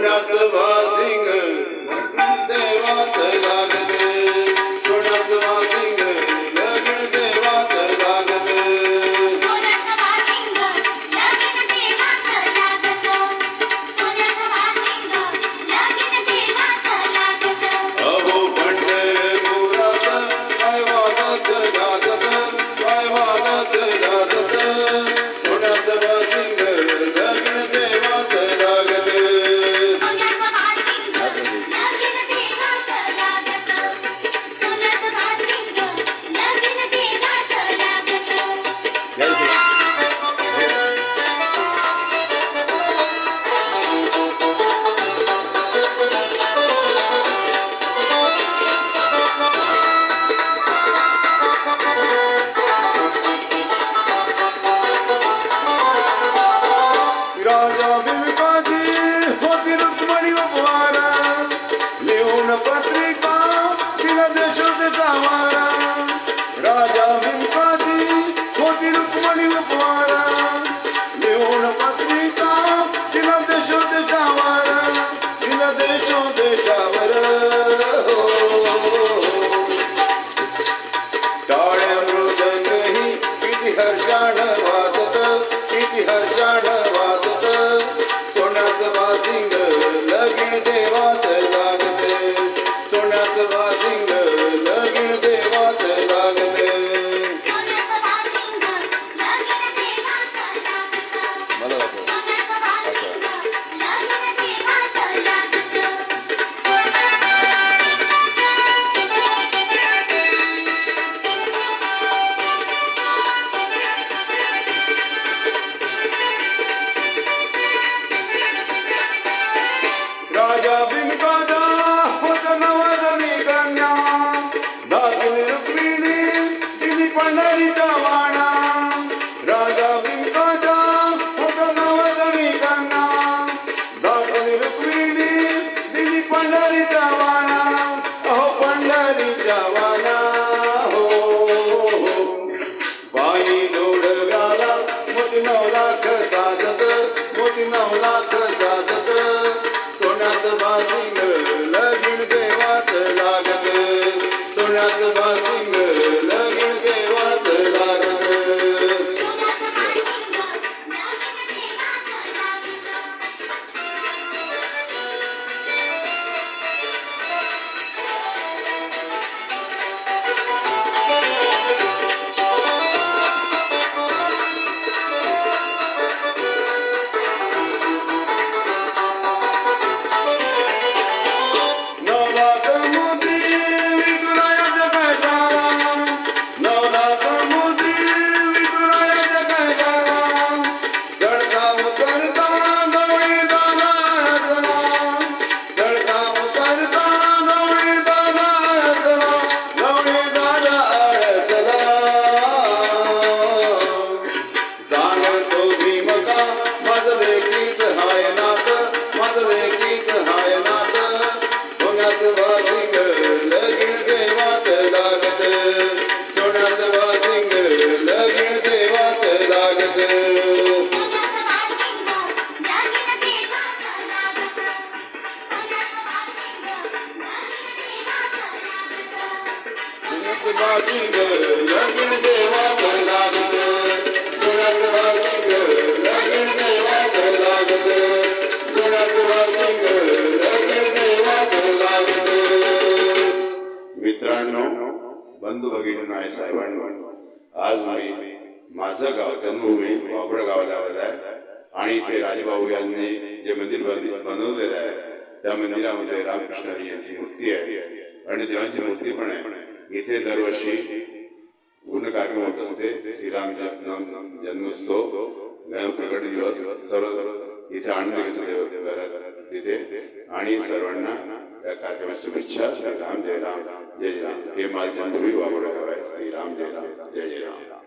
सोन्याचं वासिंग देवाचं लागते, सोन्याचं वासिंग लगीन देवाचं लागते, सोन्याचं वासिंग लगीन देवाचं लागतं, सोन्याचं वासिंग लगीन देवाचं लागतं. अहो पंढरपुरात काय वाजत गाजत, काय वाजत गाजत, सोन्याचं वासिंग लगीन देवाचं लागते, सोन्याचं वासिंग लगीन देवाचं लागतं, सोन्याचं वासिंग लगीन देवाचं लागतं. राजा बिंबाची होती रुक्मिणी उपवारा, लिहून पत्रिका तिला देशोदेशा वारा. राजा बिंबाची होती रुक्मिणी उपवारा, लिहून पत्रिका तिला देशोदेशा वारा, तिला देशोदेशावर. टाळ्या मृदंगही किती हर्षाण वाजत, किती हर्षाण वाजत, सोन्याचं वासिंग लगीन देवाचं लागते, सोन्याचं वासिंग लगीन देवाचं लागते. सोन्याचं वासिंग लगीन देवाचं लागतं, मला दाखव. सोन्याचं वासिंग लगीन देवाचं लागतं. राजा बिंबाचा होत नवजनी कन्या, दाखवली रुक्मिणी दिली पंढरीच्या वाणा. राजा बिंबाचा होत नवजनी कन्या, दाखवली रुक्मिणी दिली पंढरीच्या वाणा. अहो पंढरीच्या वाणा हो, बाई जोडव्याला मोती 9 लाख साजत, मोती 9 लाख साजत, सोन्याचं वासिंग लगीन देवाचं लागत, सोन्याचं वासिंग लगीन देवाचं लागत. सोन्याचं वासिंग लगीन देवाचं लागतं. नवलाख मोती विठुरायाच्या गळ्याला, नवलाख मोती विठुरायाच्या गळ्याला, चढकाव करता गवळी दाना अडचला, चढकाव करता गवळी दाना अडचला, गवळी दाना अडचला. सांगतो भीमका माझं लेकीच हाय नात, माझं लेकीच हाय नात, सोन्याचं वासिंग लगीन देवाचं लागत, सोन्याचं वासिंग लगीन देवाचं लागत. सोन्याचं वासिंग लगीन देवाचं लागतं, सोन्याचं वासिंग लगीन देवाचं लागतं. सोन्याचं वासिंग लगीन देवाचं लागत, सोन्याचं वासिंग लगीन देवाचं लागत. मित्रांनो, बंधू भगिनींनो आणि साहेबांनो, आज मी माझं गाव जन्मभूमी वाघोड गावाला आलेलं आहे आणि इथे राजभाऊ यांनी जे मंदिर बनवलेलं आहे त्या मंदिरामध्ये रामकृष्ण हरी यांची मूर्ती आहे आणि देवांची मूर्ती पण आहे. इथे दरवर्षी पूर्ण कार्यक्रम होत असते. श्रीराम जन्मोत्सव, गणेश प्रकट दिवस, सर्व इथे आनंद घेतो तिथे. आणि सर्वांना या कार्यक्रमाची शुभेच्छा. श्रीराम जय राम जय जय राम. हे माझे जन्मभूमी वाघोड गाव आहे. श्रीराम जय राम जय जय राम.